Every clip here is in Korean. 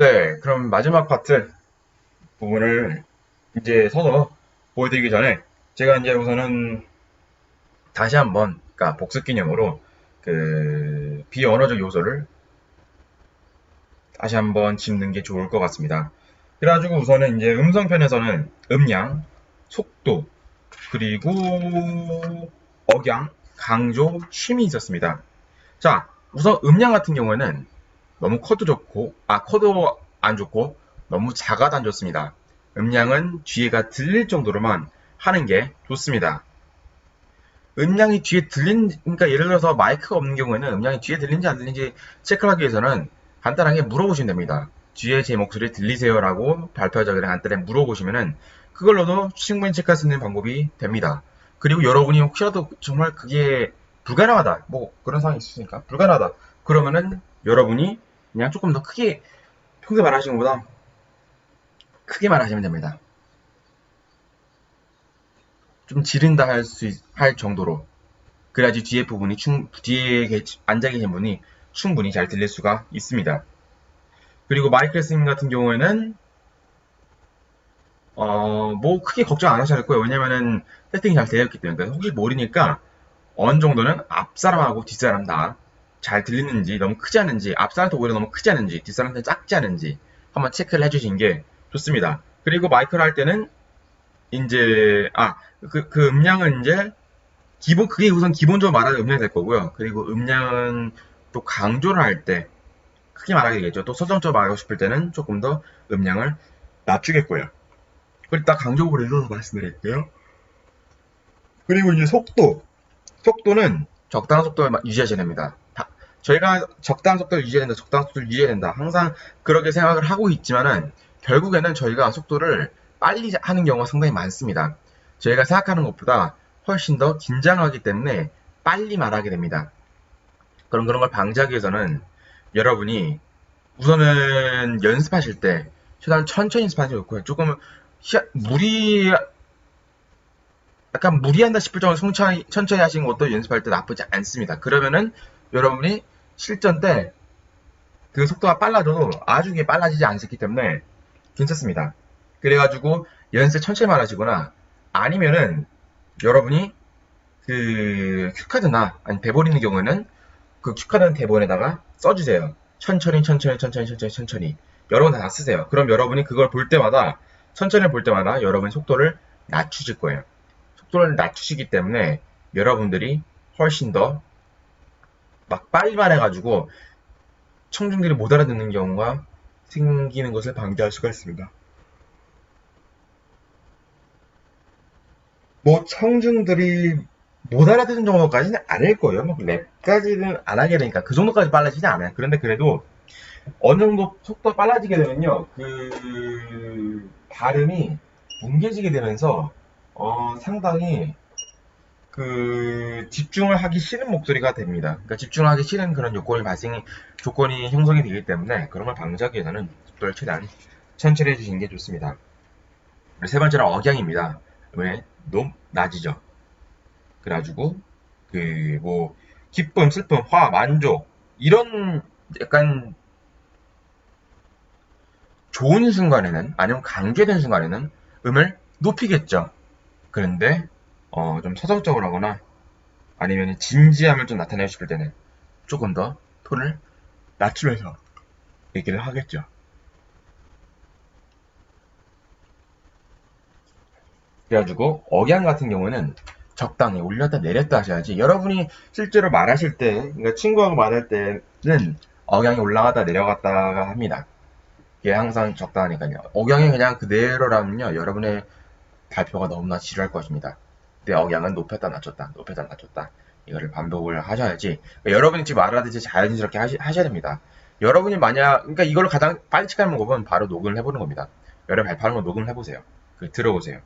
네, 그럼 마지막 파트 부분을 이제 서서 보여드리기 전에 제가 이제 우선은 다시 한번, 그러니까 복습 기념으로 그 비언어적 요소를 다시 한번 짚는 게 좋을 것 같습니다. 그래가지고 우선은 이제 음성편에서는 음량, 속도, 그리고 억양, 강조, 쉼이 있었습니다. 자, 우선 음량 같은 경우에는 너무 커도 안 좋고 너무 작아도 안 좋습니다. 음량은 뒤에가 들릴 정도로만 하는 게 좋습니다. 음량이 뒤에 그러니까 예를 들어서 마이크가 없는 경우에는 음량이 뒤에 들리는지 안 들리는지 체크하기 위해서는 간단하게 물어보시면 됩니다. 뒤에 제 목소리 들리세요라고 발표하자 그냥 간단하게 물어보시면은 그걸로도 충분히 체크할 수 있는 방법이 됩니다. 그리고 여러분이 혹시라도 정말 그게 불가능하다, 뭐 그런 상황이 있으니까 불가능하다. 그러면은 여러분이 그냥 조금 더 크게 평소에 말하시는 것보다 크게 말하시면 됩니다. 좀 지른다 할 정도로. 그래야지 뒤에 부분이 뒤에 앉아 계신 분이 충분히 잘 들릴 수가 있습니다. 그리고 마이크 레슬링 같은 경우에는 뭐 크게 걱정 안 하셔도 될 거예요. 왜냐면은 세팅이 잘 되어 있기 때문에. 혹시 모르니까 어느 정도는 앞사람하고 뒷사람 다 잘 들리는지, 너무 크지 않은지, 앞사람한테 오히려 너무 크지 않은지, 뒷사람한테 작지 않은지 한번 체크를 해주신 게 좋습니다. 그리고 마이크를 할 때는 이제 그 음량은 이제 그게 우선 기본적으로 말하는 음량이 될 거고요. 그리고 음량은 또 강조를 할 때 크게 말하게 되겠죠. 또 서정적으로 말하고 싶을 때는 조금 더 음량을 낮추겠고요. 그리고 딱 강조부를 읽어서 말씀드릴게요. 그리고 이제 속도는 적당한 속도를 유지하셔야 됩니다. 저희가 적당한 속도를 유지해야 된다, 적당한 속도를 유지해야 된다. 항상 그렇게 생각을 하고 있지만은 결국에는 저희가 속도를 빨리 하는 경우가 상당히 많습니다. 저희가 생각하는 것보다 훨씬 더 긴장하기 때문에 빨리 말하게 됩니다. 그런 걸 방지하기 위해서는 여러분이 우선은 연습하실 때 최대한 천천히 연습하는 게 좋고요. 조금 약간 무리한다 싶을 정도로 천천히 하시는 것도 연습할 때 나쁘지 않습니다. 그러면은 여러분이 실전 때 그 속도가 빨라져도 아주 빨라지지 않기 때문에 괜찮습니다. 그래가지고 연습 천천히 말하시거나 아니면은 여러분이 그 큐카드나 아니 대본 있는 경우에는 그 큐카드 대본에다가 써주세요. 천천히 여러 번 다 쓰세요. 그럼 여러분이 그걸 볼 때마다 천천히 볼 때마다 여러분이 속도를 낮추실 거예요. 속도를 낮추시기 때문에 여러분들이 훨씬 더 막 빨리 말해가지고 청중들이 못 알아듣는 경우가 생기는 것을 방지할 수가 있습니다. 뭐 청중들이 못 알아듣는 정도까지는 아닐 거예요. 뭐 랩까지는 안 하게 되니까 그 정도까지 빨라지지 않아요. 그런데 그래도 어느 정도 속도가 빨라지게 되면요, 그 발음이 뭉개지게 되면서 상당히 그 집중을 하기 싫은 목소리가 됩니다. 그러니까 집중하기 싫은 그런 조건이 형성이 되기 때문에 그런 걸 방지하기 위해서는 속도를 최대한 천천히 해주시는 게 좋습니다. 세 번째는 억양입니다. 왜? 너무 낮이죠. 그래가지고 그 뭐 기쁨, 슬픔, 화, 만족 이런 약간 좋은 순간에는 아니면 강조된 순간에는 음을 높이겠죠. 그런데 좀 서정적으로 하거나 아니면 진지함을 좀 나타내고 싶을 때는 조금 더 톤을 낮추면서 얘기를 하겠죠. 그래가지고 억양 같은 경우는 적당히 올렸다 내렸다 하셔야지. 여러분이 실제로 말하실 때, 그러니까 친구하고 말할 때는 억양이 올라갔다 내려갔다가 합니다. 이게 항상 적당하니까요. 억양이 그냥 그대로라면요, 여러분의 발표가 너무나 지루할 것입니다. 내 억양은 높였다 낮췄다, 높였다 낮췄다. 이거를 반복을 하셔야지. 그러니까 여러분이 지금 말하듯이 자연스럽게 하셔야 됩니다. 여러분이 그러니까 이걸 가장 빨리 체크하는 방법은 바로 녹음을 해보는 겁니다. 여러분 발표하는 거 녹음을 해보세요. 들어보세요.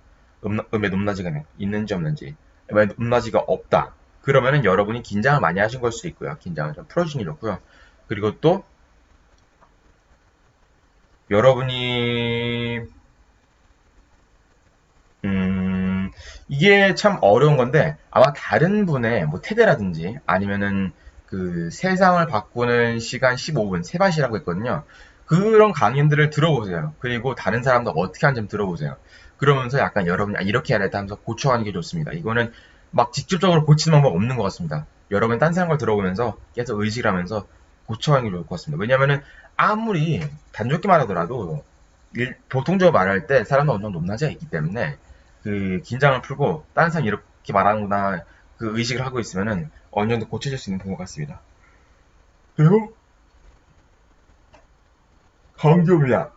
음의 높낮이가 있는지 없는지. 음의 높낮이가 없다. 그러면은 여러분이 긴장을 많이 하신 걸 수도 있고요. 긴장을 좀 풀어주시는 게 좋고요. 그리고 또 여러분이 이게 참 어려운 건데 아마 다른 분의 뭐 테드라든지 아니면은 그 세상을 바꾸는 시간 15분 세바시라고 있거든요. 그런 강연들을 들어보세요. 그리고 다른 사람도 어떻게 하는지 좀 들어보세요. 그러면서 약간 여러분이 이렇게 해야 돼 하면서 고쳐가는 게 좋습니다. 이거는 막 직접적으로 고치는 방법 없는 것 같습니다. 여러분이 딴 사람 걸 들어보면서 계속 의식을 하면서 고쳐가는 게 좋을 것 같습니다. 왜냐면은 아무리 단좋게 말하더라도 보통적으로 말할 때 사람은 어느 정도 높낮이가 있기 때문에 그 긴장을 풀고 다른 사람이 이렇게 말하는구나 그 의식을 하고 있으면은 어느 정도 고쳐질 수 있는 것 같습니다. 그리고 강조입니다.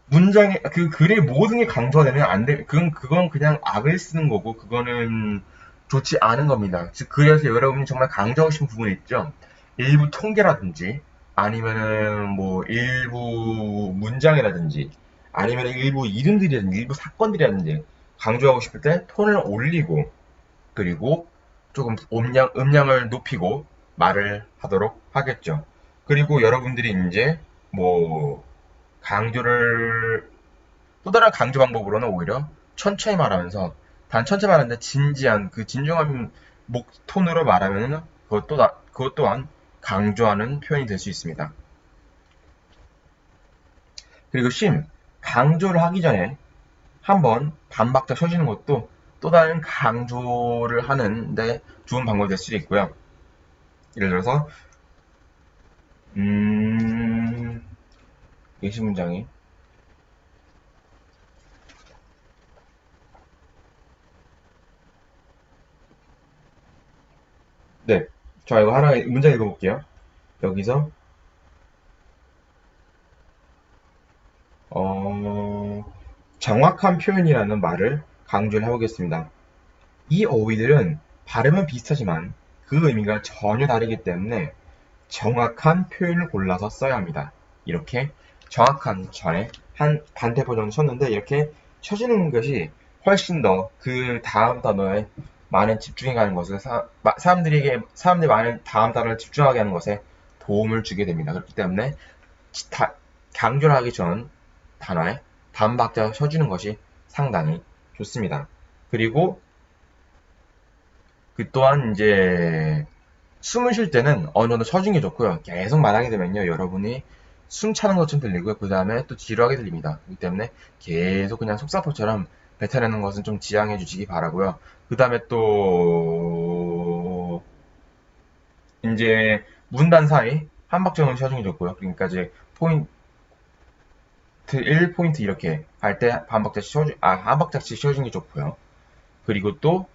문장에 그 글의 모든 게 강조가 되면 안 돼. 그건 그냥 악을 쓰는 거고 그거는 좋지 않은 겁니다. 즉 그래서 여러분이 정말 강조하고 싶은 부분이 있죠. 일부 통계라든지 아니면은 뭐 일부 문장이라든지 아니면 일부 이름들이라든지 일부 사건들이라든지 강조하고 싶을 때 톤을 올리고 그리고 조금 음량을 높이고 말을 하도록 하겠죠. 그리고 여러분들이 이제 뭐 강조를 또 다른 강조 방법으로는 오히려 천천히 말하면서 단 천천히 말하는데 진지한 그 진중한 목 톤으로 말하면은 그것 또한 강조하는 표현이 될 수 있습니다. 그리고 강조를 하기 전에 한번 반박자 쳐주는 것도 또 다른 강조를 하는데 좋은 방법이 될 수도 있고요. 예를 들어서 예시 문장이 네, 저 이거 하나 문장 읽어볼게요. 여기서 정확한 표현이라는 말을 강조를 해보겠습니다. 이 어휘들은 발음은 비슷하지만 그 의미가 전혀 다르기 때문에 정확한 표현을 골라서 써야 합니다. 이렇게 정확한 전에 한 반대 버전을 쳤는데 이렇게 쳐주는 것이 훨씬 더 그 다음 단어에 많은 집중해 가는 것을 사람들이 많은 다음 단어를 집중하게 하는 것에 도움을 주게 됩니다. 그렇기 때문에 강조를 하기 전 단어에 반박자 쳐주는 것이 상당히 좋습니다. 그리고 그 또한 이제 숨을 쉴 때는 어느 정도 쳐주는 게 좋고요. 계속 말하게 되면요, 여러분이 숨 차는 것처럼 들리고요. 그 다음에 또 지루하게 들립니다. 그렇기 때문에 계속 그냥 속사포처럼 뱉어내는 것은 좀 지양해 주시기 바라고요. 그 다음에 또 이제 문단 사이 한 박자는 쳐주는 게 좋고요. 그러니까 이제 포인트 1포인트 이렇게 할 때 한 박자씩 쳐주는 게 좋고요. 그리고 또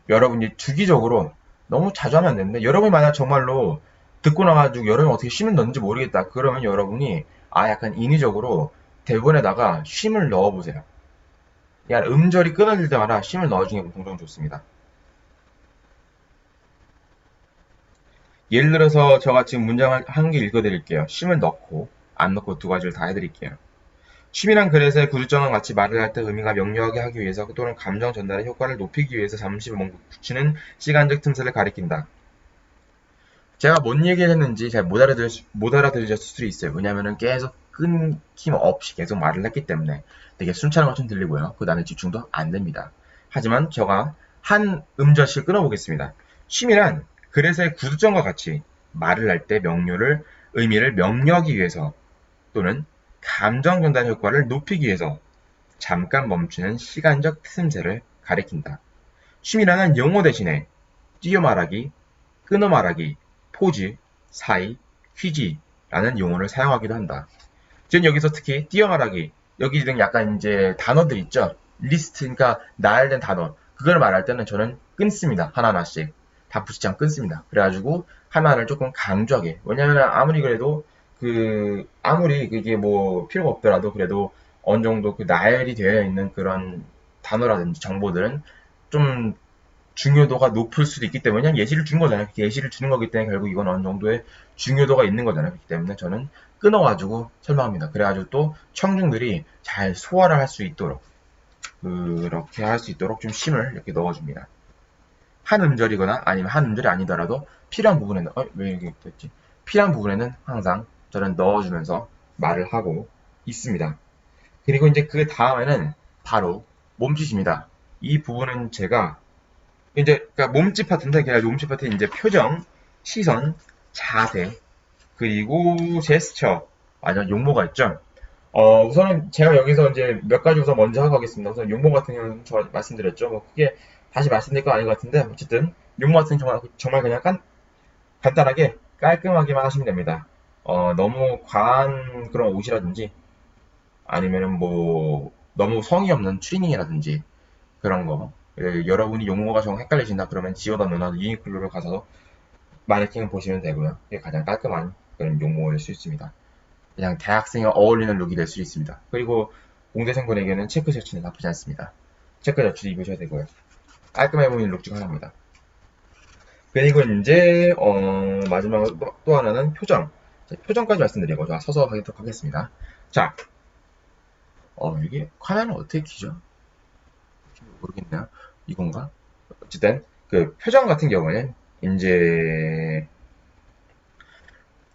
여러분이 주기적으로 너무 자주 하면 안 되는데 여러분이 만약 정말로 듣고 나가지고 여러분이 어떻게 쉼을 넣는지 모르겠다 그러면 여러분이 약간 인위적으로 대본에다가 쉼을 넣어보세요. 음절이 끊어질 때마다 쉼을 넣어주는 게 보통 좋습니다. 예를 들어서 제가 지금 문장을 한 개 읽어드릴게요. 쉼을 넣고 안 넣고 두 가지를 다 해드릴게요. 쉼이란 그래서의 구두정과 같이 말을 할 때 의미가 명료하게 하기 위해서 또는 감정 전달의 효과를 높이기 위해서 잠시 멈추는 시간적 틈새를 가리킨다. 제가 뭔 얘기를 했는지 잘 못 알아들으셨을 수도 있어요. 왜냐면은 계속 끊김 없이 계속 말을 했기 때문에 되게 순차는 것처럼 들리고요. 그 다음에 집중도 안 됩니다. 하지만 제가 한 음절씩 끊어보겠습니다. 쉼이란 그래서의 구두점과 같이 말을 할 때 의미를 명료하기 위해서 또는 감정 전달 효과를 높이기 위해서 잠깐 멈추는 시간적 틈새를 가리킨다. 쉼이라는 용어 대신에 띄어 말하기, 끊어 말하기, 포즈, 사이, 퀴지라는 용어를 사용하기도 한다. 저는 여기서 특히 띄어 말하기, 여기 등 약간 이제 단어들 있죠? 리스트, 그러니까 나열된 단어. 그걸 말할 때는 저는 끊습니다. 하나하나씩. 다 붙이지 않고 끊습니다. 그래가지고 하나를 조금 강조하게. 왜냐면 아무리 그래도 아무리 그게 뭐 필요가 없더라도 그래도 어느 정도 그 나열이 되어 있는 그런 단어라든지 정보들은 좀 중요도가 높을 수도 있기 때문에 그냥 예시를 준 거잖아요. 예시를 주는 거기 때문에 결국 이건 어느 정도의 중요도가 있는 거잖아요. 그렇기 때문에 저는 끊어가지고 설명합니다. 그래가지고 또 청중들이 잘 소화를 할 수 있도록 그렇게 할 수 있도록 좀 쉼을 이렇게 넣어줍니다. 한 음절이거나 아니면 한 음절이 아니더라도 필요한 부분에는 왜 이렇게 됐지? 필요한 부분에는 항상 저는 넣어주면서 말을 하고 있습니다. 그리고 이제 그 다음에는 바로 몸짓입니다. 이 부분은 제가 이제 그러니까 몸짓 파트인데 그냥 몸짓 파트 이제 표정, 시선, 자세 그리고 제스처. 맞아, 용모가 있죠. 우선은 제가 여기서 이제 몇 가지 우선 먼저 하고 가겠습니다. 우선 용모 같은 경우는 저 말씀드렸죠. 뭐 크게 다시 말씀드릴 건 아닌 것 같은데, 어쨌든 용모 같은 경우는 정말 그냥 간단하게 깔끔하게만 하시면 됩니다. 너무 과한 그런 옷이라든지 아니면은 뭐 너무 성의 없는 추리닝이라든지 그런 거. 여러분이 용어가 좀 헷갈리신다 그러면 지오다 누나 유니클로를 가서 마네킹을 보시면 되고요. 이게 가장 깔끔한 그런 용어일 수 있습니다. 그냥 대학생에 어울리는 룩이 될 수 있습니다. 그리고 공대생분에게는 체크 셔츠는 나쁘지 않습니다. 체크 셔츠 입으셔야 되고요. 깔끔해 보이는 룩 중 하나입니다. 그리고 이제 마지막으로 또 하나는 표정. 자, 표정까지 말씀드리고 자, 서서 하도록 하겠습니다. 자, 이게 화면을 어떻게 키죠? 모르겠네요. 이건가? 어쨌든 그 표정 같은 경우는 이제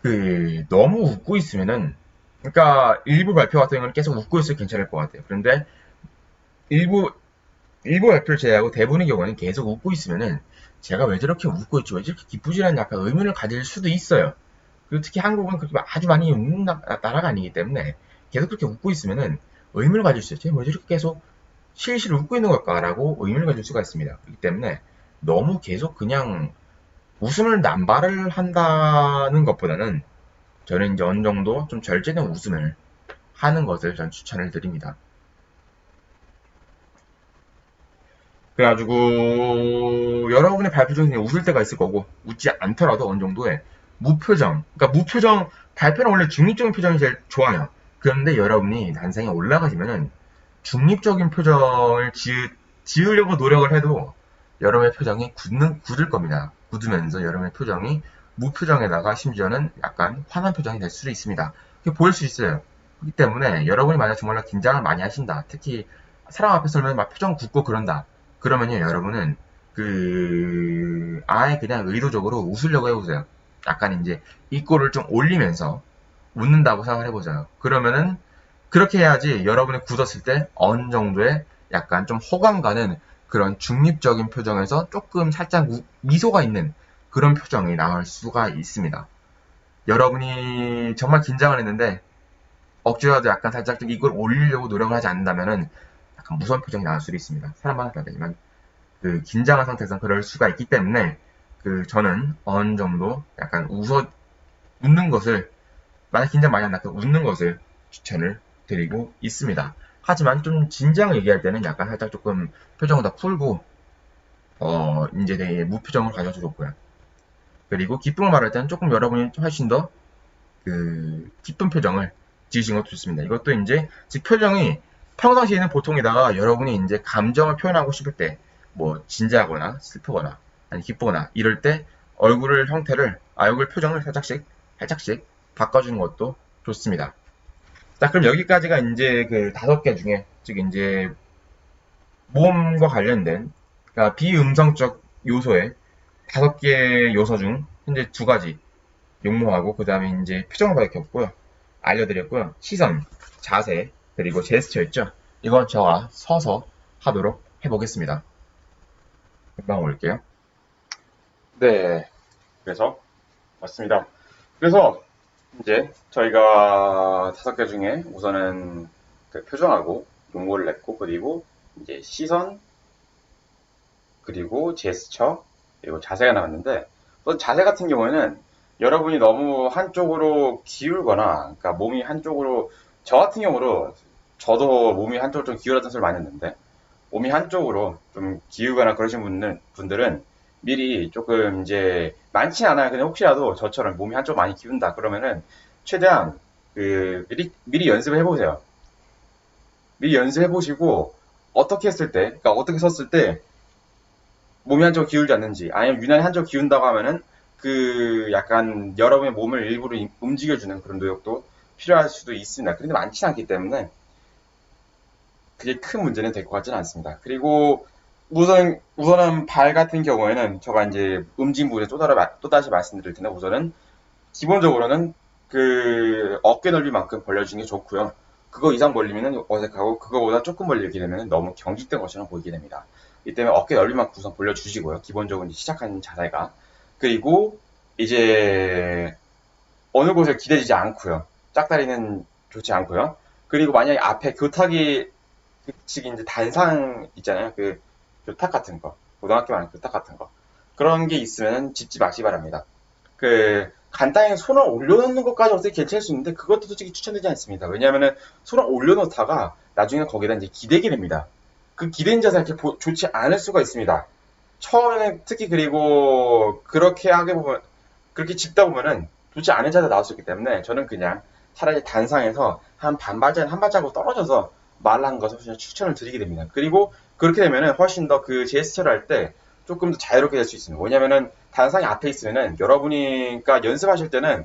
그 너무 웃고 있으면은 그러니까 일부 발표 같은 경우는 계속 웃고 있어도 괜찮을 것 같아요. 그런데 일부 발표를 제외하고 대부분의 경우는 계속 웃고 있으면은 제가 왜 저렇게 웃고 있지? 왜 저렇게 기쁘지라는 약간 의문을 가질 수도 있어요. 그리고 특히 한국은 그렇게 아주 많이 웃는 나라가 아니기 때문에 계속 그렇게 웃고 있으면은 의문을 가질 수 있죠. 왜 저렇게 계속 실실 웃고 있는 걸까라고 의문을 가질 수가 있습니다. 그렇기 때문에 너무 계속 그냥 웃음을 남발을 한다는 것보다는 저는 이제 어느 정도 좀 절제된 웃음을 하는 것을 전 추천을 드립니다. 그래가지고 여러분의 발표 중에 웃을 때가 있을 거고 웃지 않더라도 어느 정도의 무표정, 그러니까 무표정 발표는 원래 중립적인 표정이 제일 좋아요. 그런데 여러분이 단상에 올라가시면은 중립적인 표정을 지으려고 노력을 해도 여러분의 표정이 굳을 겁니다. 굳으면서 여러분의 표정이 무표정에다가 심지어는 약간 화난 표정이 될 수도 있습니다. 그게 보일 수 있어요. 그렇기 때문에 여러분이 만약 정말로 긴장을 많이 하신다. 특히 사람 앞에 서면 막 표정 굳고 그런다. 그러면요, 여러분은 아예 그냥 의도적으로 웃으려고 해보세요. 약간 이제 입꼬를 좀 올리면서 웃는다고 생각을 해보세요. 그러면은 그렇게 해야지 여러분이 굳었을 때 어느 정도의 약간 좀 호감 가는 그런 중립적인 표정에서 조금 살짝 미소가 있는 그런 표정이 나올 수가 있습니다. 여러분이 정말 긴장을 했는데 억지로라도 약간 살짝 좀 이걸 올리려고 노력을 하지 않는다면은 약간 무서운 표정이 나올 수도 있습니다. 사람마다 다르지만 그 긴장한 상태에서 그럴 수가 있기 때문에 저는 어느 정도 약간 웃는 것을 만약 긴장 많이 안 났고 웃는 것을 추천을 드리고 있습니다. 하지만 좀 진지하게 얘기할 때는 약간 살짝 조금 표정을 더 풀고 이제 되게 무표정으로 가져도 좋고요. 그리고 기쁨을 말할 때는 조금 여러분이 훨씬 더 기쁜 표정을 지으시는 것도 좋습니다. 이것도 이제 즉 표정이 평상시에는 보통에다가 여러분이 이제 감정을 표현하고 싶을 때 뭐 진지하거나 슬프거나 아니 기쁘거나 이럴 때 얼굴 표정을 살짝씩 바꿔주는 것도 좋습니다. 자, 그럼 여기까지가 이제 그 5개 중에, 즉 이제 모험과 관련된, 그러니까 비음성적 요소의 5개 요소 중 현재 2가지 용모하고 그 다음에 이제 표정을 밝혔고요. 알려드렸고요. 시선, 자세, 그리고 제스처 있죠? 이건 저와 서서 하도록 해보겠습니다. 금방 올게요. 네, 그래서 맞습니다. 그래서 이제 저희가 5개 중에 우선은 그 표정하고 용어를 냈고 그리고 이제 시선 그리고 제스처 그리고 자세가 나왔는데 또 자세 같은 경우에는 여러분이 너무 한쪽으로 기울거나 그러니까 몸이 한쪽으로 저 같은 경우로 저도 몸이 한쪽으로 좀 기울었던 소리 많이 했는데 몸이 한쪽으로 좀 기우거나 그러신 분들은 미리 조금 이제 많지 않아요. 근데 혹시라도 저처럼 몸이 한쪽 많이 기운다 그러면은 최대한 미리 연습을 해보세요. 미리 연습해 보시고 어떻게 했을 때, 그러니까 어떻게 섰을 때 몸이 한쪽 기울지 않는지, 아니면 유난히 한쪽 기운다고 하면은 약간 여러분의 몸을 일부러 움직여주는 그런 노력도 필요할 수도 있습니다. 그런데 많지 않기 때문에 그게 큰 문제는 될 것 같지는 않습니다. 그리고 우선은 발 같은 경우에는 제가 이제 음진 부분에 또다시 말씀드릴 텐데 우선은 기본적으로는 어깨 넓이만큼 벌려주는 게 좋고요. 그거 이상 벌리면 어색하고 그거보다 조금 벌리게 되면 너무 경직된 것처럼 보이게 됩니다. 이 때문에 어깨 넓이만큼 우선 벌려주시고요. 기본적으로 시작하는 자세가. 그리고 이제 어느 곳을 기대지지 않고요. 짝다리는 좋지 않고요. 그리고 만약에 앞에 교탁이 측이 이제 단상 있잖아요. 그 교탁 같은 거, 고등학교 말고 교탁 같은 거 그런 게 있으면 짚지 마시 바랍니다. 그 간단히 손을 올려놓는 것까지 어떻게 괜찮을 수 있는데 그것도 솔직히 추천되지 않습니다. 왜냐하면은 손을 올려놓다가 나중에 거기다 이제 기대게 됩니다. 그 기댄 자세가 이렇게 좋지 않을 수가 있습니다. 처음에는 특히 그리고 그렇게 하게 보면 그렇게 짚다 보면은 좋지 않은 자세가 나올 수 있기 때문에 저는 그냥 차라리 단상에서 한 반발짝 한 발자국 떨어져서 말하는 것을 추천을 드리게 됩니다. 그리고 그렇게 되면은 훨씬 더 그 제스처를 할 때 조금 더 자유롭게 될 수 있습니다. 왜냐면은 단상이 앞에 있으면은 여러분이 그러니까 연습하실 때는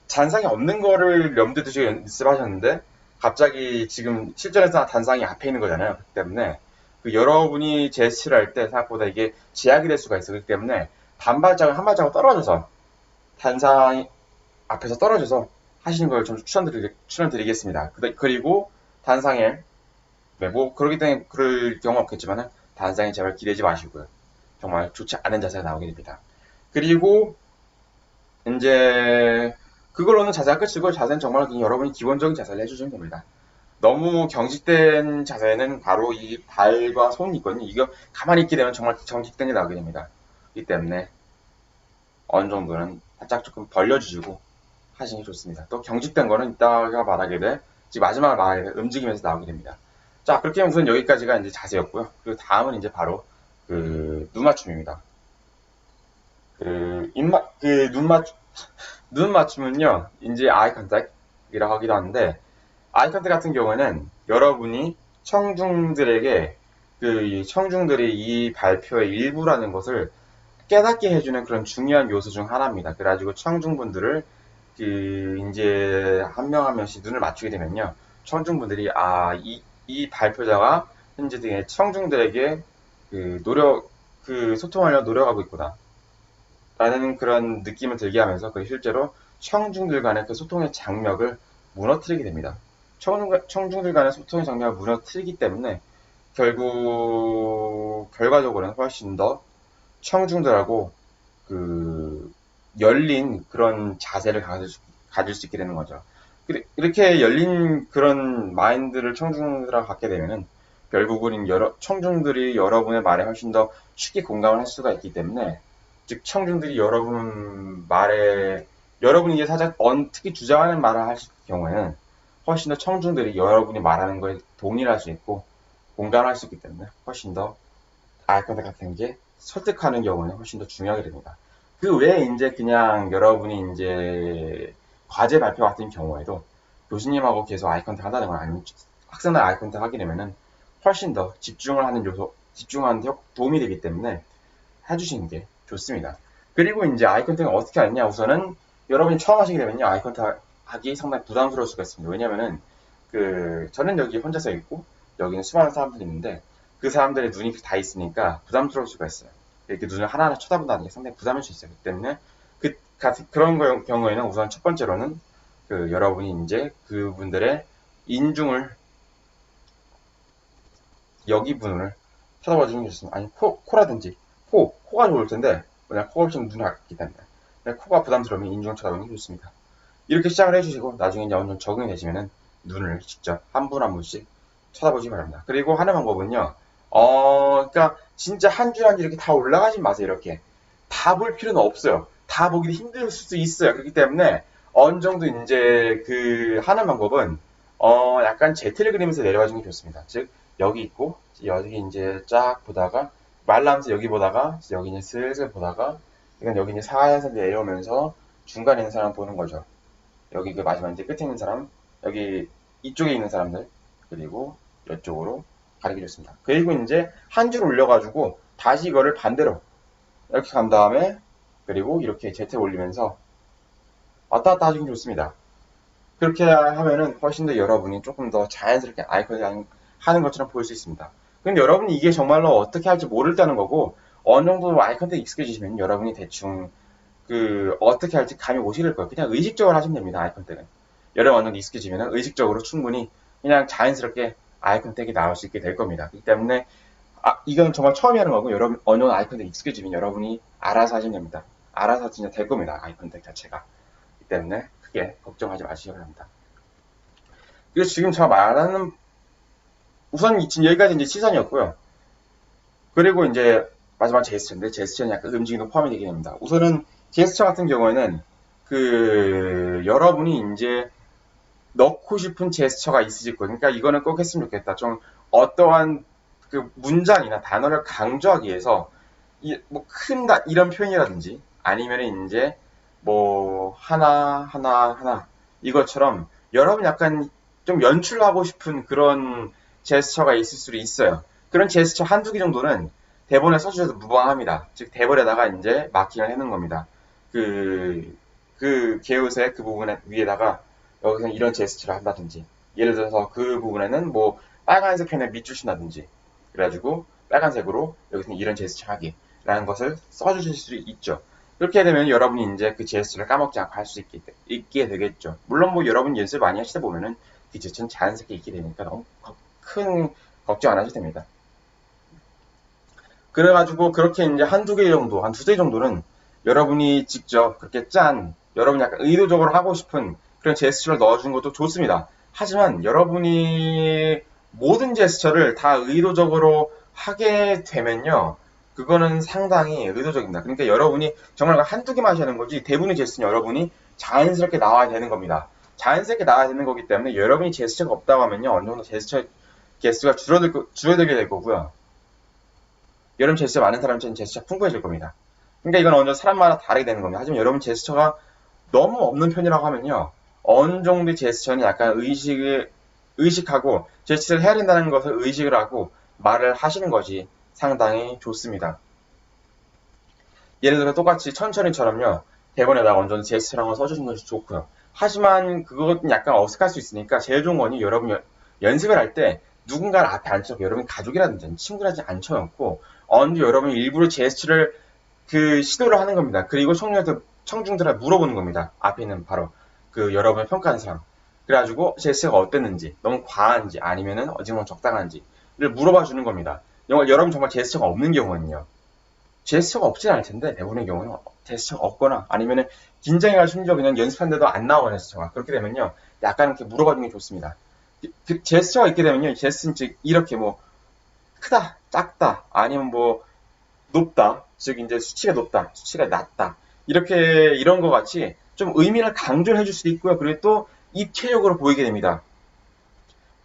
단상이 없는 거를 염두에 두시고 연습하셨는데 갑자기 지금 실전에서 단상이 앞에 있는 거잖아요. 그렇기 때문에 그 여러분이 제스처를 할 때 생각보다 이게 제약이 될 수가 있어요. 그렇기 때문에 반발짝을 한 발자국 떨어져서 단상 앞에서 떨어져서 하시는 걸 좀 추천드리겠습니다. 그리고 단상에 네, 뭐 그러기 때문에 그럴 경우 없겠지만은 단상에 제발 기대지 마시고요. 정말 좋지 않은 자세가 나오게 됩니다. 그리고 이제 그걸로는 자세가 끝이고 자세는 정말 여러분이 기본적인 자세를 해주시면 됩니다. 너무 경직된 자세는 바로 이 발과 손이 있거든요. 이거 가만히 있게 되면 정말 경직된 게 나오게 됩니다. 그렇기 때문에 어느 정도는 살짝 조금 벌려주시고 하시는 게 좋습니다. 또 경직된 거는 이따가 말하게 돼, 지금 마지막에 말하게 돼, 움직이면서 나오게 됩니다. 자, 그렇게 우선 여기까지가 이제 자세였고요. 그리고 다음은 이제 바로 눈 맞춤입니다. 눈 맞춤은요, 이제 아이 컨택이라고 하기도 하는데, 아이 컨택 같은 경우에는 여러분이 청중들에게 이 청중들이 이 발표의 일부라는 것을 깨닫게 해주는 그런 중요한 요소 중 하나입니다. 그래가지고 청중분들을 이제 한 명 한 명씩 눈을 맞추게 되면요. 청중분들이 이 발표자가 현재 등의 청중들에게 소통하려고 노력하고 있구나. 라는 그런 느낌을 들게 하면서 실제로 청중들 간의 그 소통의 장벽을 무너뜨리게 됩니다. 청중들 간의 소통의 장벽을 무너뜨리기 때문에 결과적으로는 훨씬 더 청중들하고 열린 그런 자세를 가질 수 있게 되는 거죠. 이렇게 열린 그런 마인드를 청중들하고 갖게 되면은 결국은 청중들이 여러분의 말에 훨씬 더 쉽게 공감을 할 수가 있기 때문에 즉 청중들이 여러분 말에 여러분이 이제 살짝 특히 주장하는 말을 하실 경우에는 훨씬 더 청중들이 여러분이 말하는 거에 동의를 할 수 있고 공감할 수 있기 때문에 훨씬 더 아이컨택 같은 게 설득하는 경우는 훨씬 더 중요하게 됩니다. 그 외에 이제 그냥 여러분이 이제 과제 발표 같은 경우에도 교수님하고 계속 아이컨택 한다는 건 아니면 학생들 아이컨택 하게 되면은 훨씬 더 집중하는 데 도움이 되기 때문에 해주시는 게 좋습니다. 그리고 이제 아이컨택을 어떻게 하느냐 우선은 여러분이 처음 하시게 되면요 아이컨택 하기 상당히 부담스러울 수가 있습니다. 왜냐면은 저는 여기 혼자서 있고 여기는 수많은 사람들이 있는데 그 사람들의 눈이 다 있으니까 부담스러울 수가 있어요. 이렇게 눈을 하나하나 쳐다본다는 게 상당히 부담일 수 있어요. 그렇기 때문에 그런 경우에는 우선 첫 번째로는 여러분이 이제 그분들의 인중을 여기 분을 쳐다봐 주는 게 좋습니다. 아니 코라든지 코가 좋을 텐데 그냥 코가 없으면 눈이 아프기 때문에 코가 부담스러우면 인중을 쳐다보는 게 좋습니다. 이렇게 시작을 해주시고 나중에 이제 어느 정도 적응이 되시면은 눈을 직접 한 분 한 분씩 쳐다보시기 바랍니다. 그리고 하는 방법은요. 그러니까 진짜 한 줄 한 줄 이렇게 다 올라가지 마세요. 이렇게 다 볼 필요는 없어요. 다 보기도 힘들 수도 있어요. 그렇기 때문에 어느 정도 이제 하는 방법은 약간 제트를 그리면서 내려가 주는 게 좋습니다. 즉 여기 있고 여기 이제 쫙 보다가 말라면서 여기 보다가 여기 이제 슬슬 보다가 그러니까 여기 이제 살살 내려오면서 중간에 있는 사람 보는 거죠. 여기 마지막 이제 끝에 있는 사람 여기 이쪽에 있는 사람들 그리고 이쪽으로 가리기 좋습니다. 그리고 이제 한 줄 올려가지고 다시 이거를 반대로 이렇게 간 다음에 그리고 이렇게 Z 올리면서 왔다 갔다 하시기 좋습니다. 그렇게 하면은 훨씬 더 여러분이 조금 더 자연스럽게 아이콘 하는 것처럼 보일 수 있습니다. 근데 여러분이 이게 정말로 어떻게 할지 모를 때는 거고 어느 정도 아이 컨택 익숙해지시면 여러분이 대충 어떻게 할지 감이 오실 거예요. 그냥 의식적으로 하시면 됩니다. 아이 컨택은. 여러분 어느 정도 익숙해지면 의식적으로 충분히 그냥 자연스럽게 아이 컨택이 나올 수 있게 될 겁니다. 그렇기 때문에 이건 정말 처음에 하는 거고 여러분 어느 정도 아이 컨택 익숙해지면 여러분이 알아서 하시면 됩니다. 알아서 진짜 될 겁니다. 아이 컨택 자체가. 때문에 크게 걱정하지 마시기 바랍니다. 그래서 지금 제가 말하는 우선 지금 여기까지 이제 시선이었고요. 그리고 이제 마지막 제스처인데 제스처는 약간 움직임도 포함이 되게 됩니다. 우선은 제스처 같은 경우에는 여러분이 이제 넣고 싶은 제스처가 있으실 거예요. 그러니까 이거는 꼭 했으면 좋겠다. 좀 어떠한 그 문장이나 단어를 강조하기 위해서 뭐 큰다 이런 표현이라든지 아니면 이제 뭐 하나 이것처럼 여러분 약간 좀 연출하고 싶은 그런 제스처가 있을 수도 있어요. 그런 제스처 한두 개 정도는 대본에 써주셔도 무방합니다. 즉 대본에다가 이제 마킹을 해놓은 겁니다. 그 게웃의 그 부분 위에다가 여기서 이런 제스처를 한다든지 예를 들어서 그 부분에는 뭐 빨간색 펜에 밑줄 친다든지 그래가지고 빨간색으로 여기서는 이런 제스처 하기 라는 것을 써주실 수 있죠. 그렇게 되면 여러분이 이제 그 제스처를 까먹지 않고 할 수 있게 되겠죠. 물론 뭐 여러분 연습 많이 하시다 보면은 그 제스처는 자연스럽게 있게 되니까 너무 큰 걱정 안 하셔도 됩니다. 그래가지고 그렇게 이제 한두 개 정도, 한 두세 정도는 여러분이 직접 그렇게 여러분이 약간 의도적으로 하고 싶은 그런 제스처를 넣어주는 것도 좋습니다. 하지만 여러분이 모든 제스처를 다 의도적으로 하게 되면요. 그거는 상당히 의도적입니다. 그러니까 여러분이 정말 한두 개만 하셔야 하는 거지 대부분의 제스처는 여러분이 자연스럽게 나와야 되는 겁니다. 자연스럽게 나와야 되는 거기 때문에 여러분이 제스처가 없다고 하면요. 어느 정도 제스처 개수가 줄어들게 될 거고요. 여러분 제스처 많은 사람은 제스처 풍부해질 겁니다. 그러니까 이건 어느 정도 사람마다 다르게 되는 겁니다. 하지만 여러분 제스처가 너무 없는 편이라고 하면요. 어느 정도의 제스처는 약간 의식하고 제스처를 해야 된다는 것을 의식을 하고 말을 하시는 것이 상당히 좋습니다. 예를 들어 똑같이 천천히처럼요. 대본에다가 어느 정도 제스처라는 걸 써주는 것이 좋고요. 하지만 그것은 약간 어색할 수 있으니까 제일 좋은 거는 여러분 연습을 할 때 누군가를 앞에 앉혀놓고 여러분 가족이라든지 친구라든지 앉혀놓고 어느 정도 여러분이 일부러 제스처를 시도를 하는 겁니다. 그리고 청중들한테 물어보는 겁니다. 앞에 있는 바로 여러분을 평가하는 사람. 그래가지고 제스처가 어땠는지, 너무 과한지 아니면은 어지간하면 적당한지를 물어봐 주는 겁니다. 여러분 정말 제스처가 없는 경우는요. 제스처가 없진 않을 텐데 대부분의 경우는 제스처가 없거나 아니면은 긴장해가 심지어 그냥 연습하는데도 안 나오는 제스처가 그렇게 되면요. 약간 이렇게 물어봐 주는 게 좋습니다. 제스처가 있게 되면요. 제스처는 즉 이렇게 뭐 크다, 작다, 아니면 뭐 높다, 즉 이제 수치가 높다, 수치가 낮다 이렇게 이런 것 같이 좀 의미를 강조해 줄 수도 있고요. 그리고 또 입체적으로 보이게 됩니다.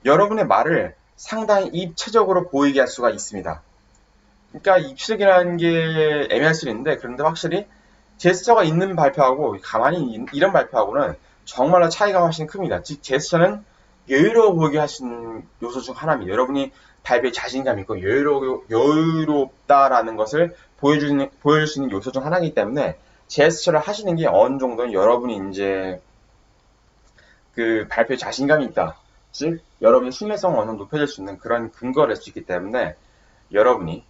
여러분의 말을 상당히 입체적으로 보이게 할 수가 있습니다. 그러니까 입체적이라는 게 애매할 수 있는데 그런데 확실히 제스처가 있는 발표하고 가만히 이런 발표하고는 정말로 차이가 훨씬 큽니다. 즉 제스처는 여유로워 보이게 하시는 요소 중 하나입니다. 여러분이 발표에 자신감 있고 여유롭다라는 것을 보여줄 수 있는 요소 중 하나이기 때문에 제스처를 하시는 게 어느 정도는 여러분이 이제 발표에 자신감이 있다. 즉 여러분의 신뢰성을 어느 정도 높여줄 수 있는 그런 근거를 할 수 있기 때문에 여러분이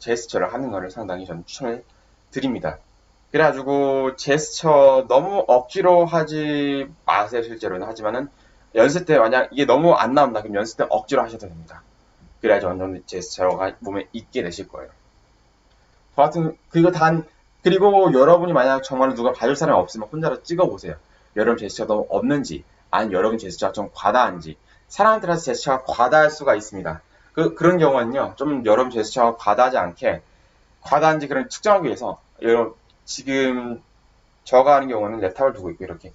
제스처를 하는 것을 상당히 저는 추천을 드립니다. 그래가지고 제스처 너무 억지로 하지 마세요. 실제로는. 하지만은 연습 때 만약 이게 너무 안 나온다 그럼 연습 때 억지로 하셔도 됩니다. 그래야지 어느 정도 제스처가 몸에 있게 되실 거예요. 저 같은 그리고 여러분이 만약 정말 누가 봐줄 사람이 없으면 혼자서 찍어보세요. 여러분 제스처도 없는지 아니면 여러분 제스처가 좀 과다한지. 사람들한테 제스처가 과다할 수가 있습니다. 그런 경우는요. 좀 여러분 제스처가 과다한지 그런 측정하기 위해서 지금 저가 하는 경우는 랩탑을 두고 있고 이렇게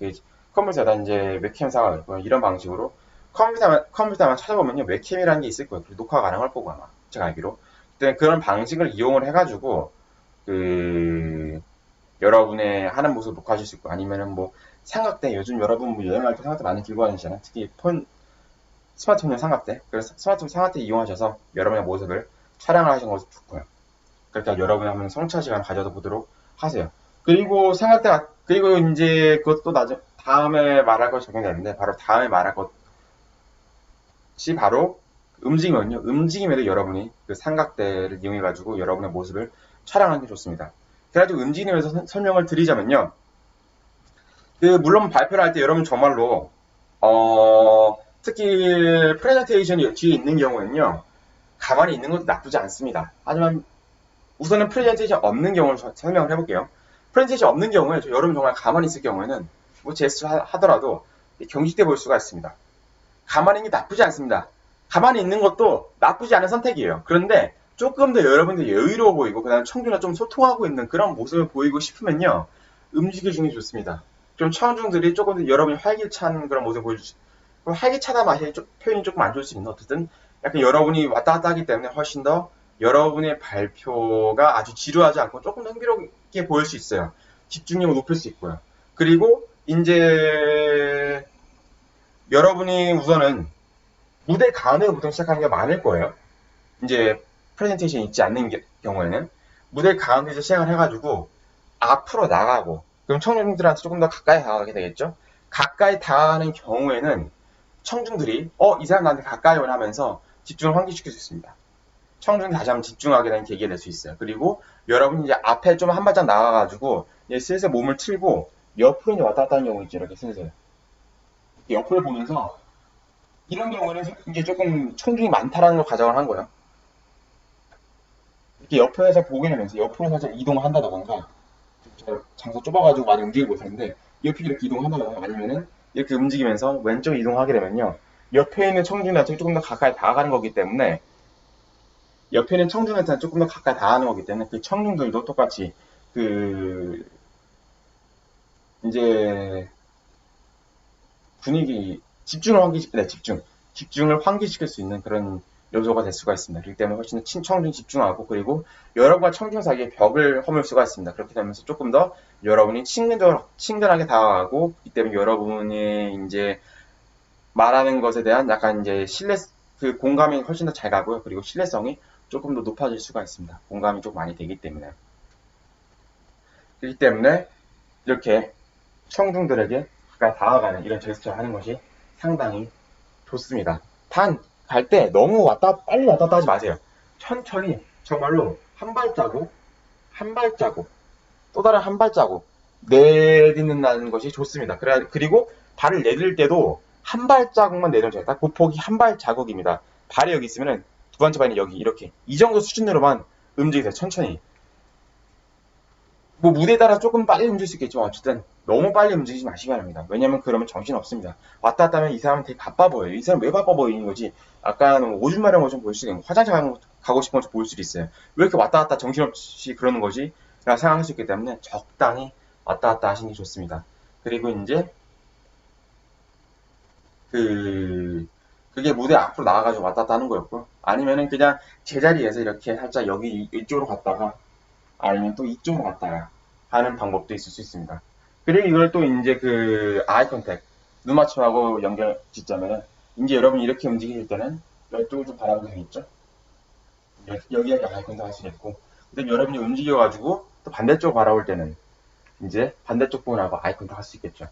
컴퓨터에다 이제 웹캠사가 있고 이런 방식으로 컴퓨터만 찾아보면요. 웹캠이라는 게 있을 거예요. 녹화가 가능할 거고 아마 제가 알기로. 그런 방식을 이용을 해가지고 여러분의 하는 모습을 녹화하실 수 있고 아니면은 뭐 삼각대 요즘 여러분 뭐 여행할 때 삼각대 많이 들고 다니시잖아요. 특히 스마트폰용 삼각대. 그래서 스마트폰 삼각대 이용하셔서 여러분의 모습을 촬영을 하시는 것도 좋고요. 그러니까 여러분이 한번 성취한 시간을 가져다 보도록 하세요. 그리고 그리고 이제 그것도 다음에 말할 것 적용되는데 바로 다음에 말할 것이 바로 움직임이거든요. 움직임에도 여러분이 삼각대를 이용해가지고 여러분의 모습을 촬영하는 게 좋습니다. 그래가지고 움직임에서 설명을 드리자면요. 물론 발표를 할 때 여러분 정말로 특히 프레젠테이션이 뒤에 있는 경우에는요. 가만히 있는 것도 나쁘지 않습니다. 하지만 우선은 프레젠테이션 없는 경우를 설명을 해볼게요. 프레젠테이션 없는 경우에 여러분 정말 가만히 있을 경우에는 뭐 제스처 하더라도 경직돼 볼 수가 있습니다. 가만히 있는 게 나쁘지 않습니다. 가만히 있는 것도 나쁘지 않은 선택이에요. 그런데 조금 더 여러분들 여유로워 보이고 그다음에 청중과 좀 소통하고 있는 그런 모습을 보이고 싶으면요. 움직여주는 게 좋습니다. 좀 청중들이 조금 더 여러분이 활기찬 그런 모습을 보여주시 활기차다 맛이 표현이 조금 안 좋을 수 있는 어쨌든 약간 여러분이 왔다 갔다 하기 때문에 훨씬 더 여러분의 발표가 아주 지루하지 않고 조금 더 흥미롭게 보일 수 있어요. 집중력을 높일 수 있고요. 그리고 이제 여러분이 우선은 무대 가운데 보통 시작하는 게 많을 거예요. 이제 프레젠테이션 있지 않는 경우에는 무대 가운데서 시작을 해가지고 앞으로 나가고 그럼 청중들한테 조금 더 가까이 다가가게 되겠죠. 가까이 다가가는 경우에는 청중들이 이 사람 나한테 가까이 오나 하면서 집중을 환기시킬 수 있습니다. 청중이 다시 한번 집중하게 되는 계기가 될 수 있어요. 그리고 여러분이 이제 앞에 좀 한 발짝 나가가지고 이제 슬슬 몸을 틀고 옆으로 이제 왔다 갔다 하는 경우 있죠. 이렇게 슬슬 옆을 보면서 이런 경우는 이제 조금 청중이 많다라는 걸 가정을 한 거예요. 이렇게 옆에서 보게 되면서 옆으로 살짝 이동을 한다던가 장소 좁아가지고 많이 움직이고 있었는데 옆이 이렇게 이동한다던가 아니면은 이렇게 움직이면서 왼쪽 이동하게 되면요. 옆에 있는 청중한테 조금 더 가까이 다가가는 거기 때문에 옆에 있는 청중한테 조금 더 가까이 다가가는 거기 때문에 그 청중들도 똑같이 그 이제 분위기 집중을 환기시킬 수 있는 그런 요소가 될 수가 있습니다. 그렇기 때문에 훨씬 더 청중 집중하고 그리고 여러분과 청중 사이에 벽을 허물 수가 있습니다. 그렇게 되면서 조금 더 여러분이 친근하게 다가가고 이 때문에 여러분이 이제 말하는 것에 대한 약간 이제 그 공감이 훨씬 더 잘 가고요. 그리고 신뢰성이 조금 더 높아질 수가 있습니다. 공감이 좀 많이 되기 때문에. 그렇기 때문에 이렇게 청중들에게 가까이 다가가는 이런 제스처를 하는 것이 상당히 좋습니다. 단, 갈 때 너무 빨리 왔다 갔다 하지 마세요. 천천히, 정말로 한 발자국, 또 다른 한 발자국 내딛는다는 것이 좋습니다. 그리고 발을 내딜 때도 한 발자국만 내려줘요. 딱 그 폭이 한 발자국입니다. 발이 여기 있으면은 두 번째 발이 여기 이렇게 이 정도 수준으로만 움직이세요. 천천히. 뭐 무대에 따라 조금 빨리 움직일 수 있겠지만 어쨌든 너무 빨리 움직이지 마시기 바랍니다. 왜냐면 그러면 정신 없습니다. 왔다 갔다 하면 이 사람은 되게 바빠 보여요. 이 사람 왜 바빠 보이는 거지? 약간 오줌 마려운 거 좀 보일 수도 있고 화장실 가고 싶은 거 보일 수도 있어요. 왜 이렇게 왔다 갔다 정신없이 그러는 거지? 라고 생각할 수 있기 때문에 적당히 왔다 갔다 하시는 게 좋습니다. 그리고 이제 그게 무대 앞으로 나와가지고 왔다 갔다 하는 거였고 아니면은 그냥 제자리에서 이렇게 살짝 여기 이쪽으로 갔다가 아니면 또 이쪽으로 갔다가 하는 방법도 있을 수 있습니다. 그리고 이걸 또 이제 그 아이 컨택 눈 맞춤하고 연결 짓자면은 이제 여러분이 이렇게 움직이실 때는 이쪽을 좀 바라보게 되겠죠. 여기에 아이 컨택 할 수 있고 근데 여러분이 움직여가지고 또 반대쪽 바라볼 때는 이제 반대쪽 분하고 아이 컨택 할 수 있겠죠.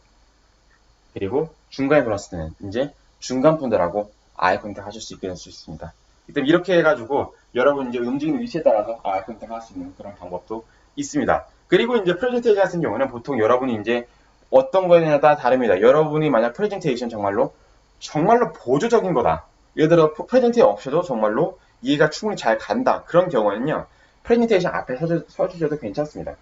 그리고 중간에 돌았을 때는 이제 중간 분들하고 아이 컨택 하실 수 있게 될 수 있습니다. 일단 이렇게 해가지고 여러분 이제 움직이는 위치에 따라서 아이 컨택 할 수 있는 그런 방법도 있습니다. 그리고 이제 프레젠테이션 같은 경우는 보통 여러분이 이제 어떤 거에 따라 다릅니다. 여러분이 만약 프레젠테이션 정말로 보조적인 거다. 예를 들어 프레젠테이션 없어도 정말로 이해가 충분히 잘 간다. 그런 경우에는요. 프레젠테이션 앞에 서주셔도 괜찮습니다.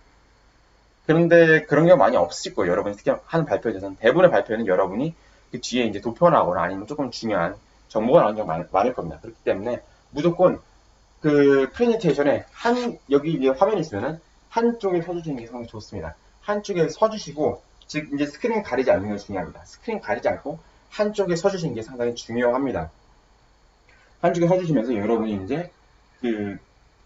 그런데 그런 경우 많이 없을 거예요. 여러분이 특히 하는 발표에 대해서는 대부분의 발표는 여러분이 그 뒤에 이제 도표나거나 아니면 조금 중요한 정보가 나오는 경우가 많을 겁니다. 그렇기 때문에 무조건 그 프레젠테이션에 여기 위에 화면이 있으면은 한쪽에 서주시는 게 상당히 좋습니다. 한쪽에 서주시고 즉 이제 스크린 가리지 않는 게 중요합니다. 스크린 가리지 않고 한쪽에 서주시는 게 상당히 중요합니다. 한쪽에 서주시면서 여러분이 이제 그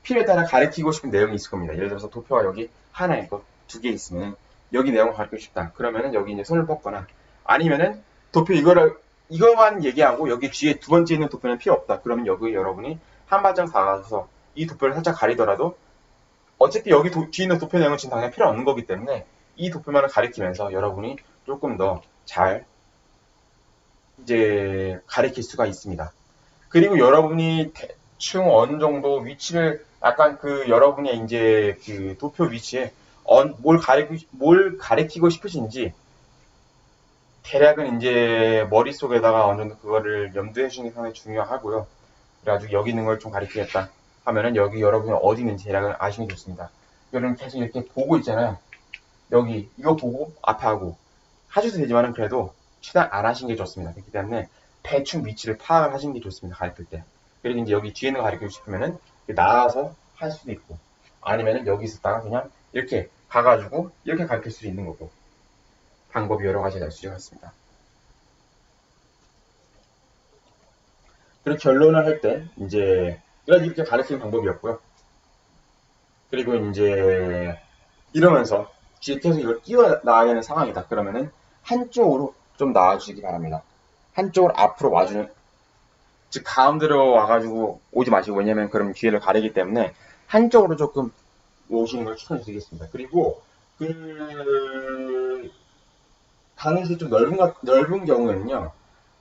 필요에 따라 가리키고 싶은 내용이 있을 겁니다. 예를 들어서 도표가 여기 하나 있고 두 개 있으면 여기 내용을 가르치고 싶다. 그러면은 여기 이제 손을 뻗거나 아니면은 도표 이거만 얘기하고 여기 뒤에 두 번째 있는 도표는 필요 없다. 그러면 여기 여러분이 한 발짝 나가서 이 도표를 살짝 가리더라도 어차피 여기 뒤에 있는 도표 내용은 지금 당장 필요 없는 거기 때문에 이 도표만을 가리키면서 여러분이 조금 더 잘 이제 가리킬 수가 있습니다. 그리고 여러분이 대충 어느 정도 위치를 약간 그 여러분의 이제 그 도표 위치에 뭘 가리키고 싶으신지 대략은 이제 머릿속에다가 어느 정도 그거를 염두해 주시는 게 상당히 중요하고요. 그래가지고 여기 있는 걸 좀 가리키겠다 하면은 여기 여러분이 어디 있는지 대략은 아시면 좋습니다. 여러분 계속 이렇게 보고 있잖아요. 여기 이거 보고 앞에 하고 하셔도 되지만은 그래도 최대한 안 하시는 게 좋습니다. 그렇기 때문에 대충 위치를 파악을 하시는 게 좋습니다. 가르칠 때. 그리고 이제 여기 뒤에 있는 거 가르치고 싶으면은 나와서 할 수도 있고, 아니면은 여기 있었다가 그냥 이렇게 가가지고 이렇게 가르칠 수 있는 거고, 방법이 여러 가지가 될 수 있습니다. 그리고 결론을 할 때 이제 이렇게 가르치는 방법이었고요. 그리고 이제 이러면서 계속 이걸 끼워 나가야 되는 상황이다. 그러면은 한쪽으로 좀 나와주시기 바랍니다. 한쪽으로 앞으로 와주는, 즉 가운데로 와가지고 오지 마시고, 왜냐면 그럼 기회를 가리기 때문에 한쪽으로 조금 오시는 걸 추천드리겠습니다. 그리고 그 강의실이 좀 넓은 경우에는요,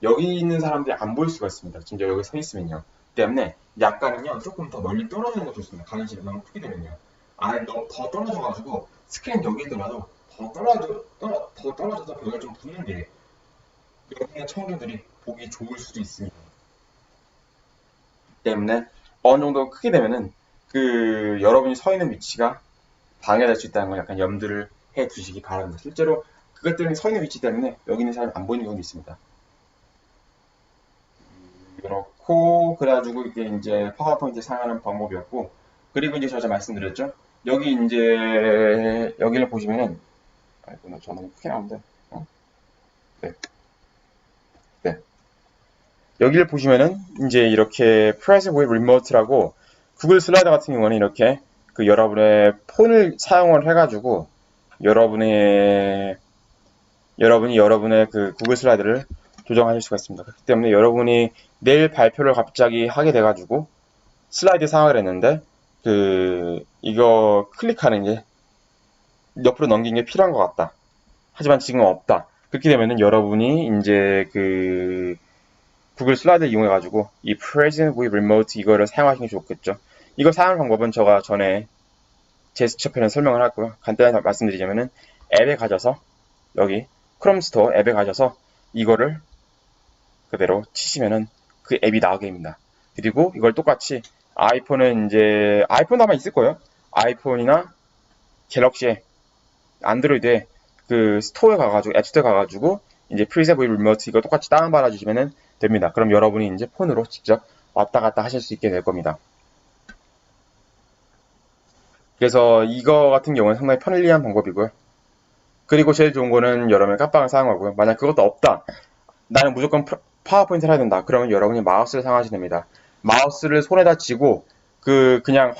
여기 있는 사람들이 안 보일 수가 있습니다. 지금 여기 서 있으면요. 때문에 약간은요, 조금 더 멀리 떨어지는 것도 좋습니다. 강의실이 너무 크게 되면요. 아예 더 떨어져가지고 스크린 여기 있더라도 더 떨어져서 벽에 좀 붙는 게 여기 있는 청중들이 보기 좋을 수도 있습니다. 때문에 어느 정도 크게 되면은 그 여러분이 서 있는 위치가 방해될 수 있다는 걸 약간 염두를 해 두시기 바랍니다. 실제로 그것 때문에 서 있는 위치 때문에 여기 있는 사람이 안 보이는 경우도 있습니다. 그렇고, 그래가지고 이게 이제 파워포인트 사용하는 방법이었고, 그리고 이제 제가 말씀드렸죠. 여기 이제 여기를 보시면은, 아이고 나 너무 크게 나오는데. 네. 네. 여기를 보시면은 이제 이렇게 Present with Remote라고 구글 슬라이드 같은 경우는 이렇게 그 여러분의 폰을 사용을 해가지고 여러분이 여러분의 그 구글 슬라이드를 조정하실 수가 있습니다. 그렇기 때문에 여러분이 내일 발표를 갑자기 하게 돼가지고 슬라이드 상황을 했는데 이거 클릭하는 게 옆으로 넘긴 게 필요한 것 같다. 하지만 지금 없다. 그렇게 되면은 여러분이 이제 그 구글 슬라이드를 이용해가지고 이 Present with Remote 이거를 사용하시는 게 좋겠죠. 이거 사용 방법은 제가 전에 제스처 편에 설명을 했고요. 간단히 말씀드리자면은 앱에 가셔서 여기 크롬 스토어 앱에 가셔서 이거를 그대로 치시면은 그 앱이 나오게 됩니다. 그리고 이걸 똑같이 아이폰은 이제 아이폰 아마 있을 거예요. 아이폰이나 갤럭시에 안드로이드에 그 스토어에 가가지고 앱스토어에 가가지고 이제 프리셋 with 리모트 이거 똑같이 다운받아 주시면 됩니다. 그럼 여러분이 이제 폰으로 직접 왔다 갔다 하실 수 있게 될 겁니다. 그래서 이거 같은 경우는 상당히 편리한 방법이고요. 그리고 제일 좋은 거는 여러분의 깜빵을 사용하고요. 만약 그것도 없다. 나는 무조건 파워포인트를 해야 된다. 그러면 여러분이 마우스를 사용하시면 됩니다. 마우스를 손에다 쥐고 그냥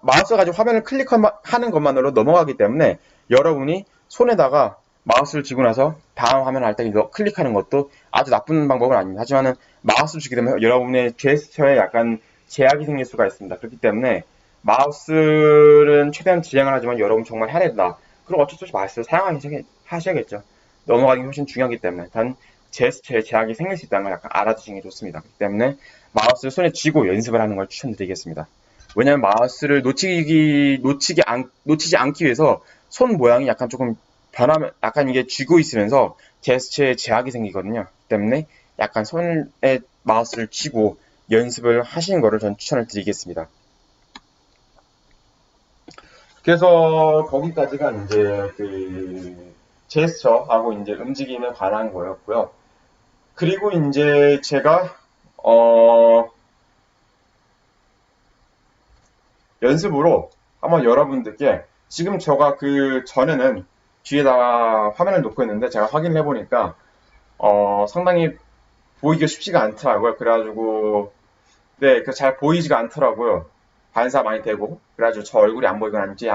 마우스 가지고 화면을 클릭하는 것만으로 넘어가기 때문에 여러분이 손에다가 마우스를 쥐고 나서 다음 화면 할 때 클릭하는 것도 아주 나쁜 방법은 아닙니다. 하지만은 마우스를 쥐게 되면 여러분의 제스처에 약간 제약이 생길 수가 있습니다. 그렇기 때문에 마우스는 최대한 지양을 하지만 여러분 정말 해야 된다. 그럼 어쩔 수 없이 마우스를 사용하셔야겠죠. 넘어가기 훨씬 중요하기 때문에. 단 제스처에 제약이 생길 수 있다는 걸 약간 알아두시는 게 좋습니다. 그렇기 때문에 마우스를 손에 쥐고 연습을 하는 걸 추천드리겠습니다. 왜냐하면 마우스를 놓치지 않기 위해서 손 모양이 약간 조금 변하면 약간 이게 쥐고 있으면서 제스처에 제약이 생기거든요. 때문에 약간 손에 마우스를 쥐고 연습을 하시는 거를 전 추천을 드리겠습니다. 그래서 거기까지가 이제 그 제스처하고 이제 움직임에 관한 거였고요. 그리고 이제 제가 연습으로 한번 여러분들께 지금 제가 그 전에는 뒤에다가 화면을 놓고 있는데 제가 확인을 해보니까 상당히 보이기가 쉽지가 않더라고요. 그래가지고 네, 잘 보이지가 않더라고요. 반사 많이 되고 그래가지고 저 얼굴이 안 보이거나 아니지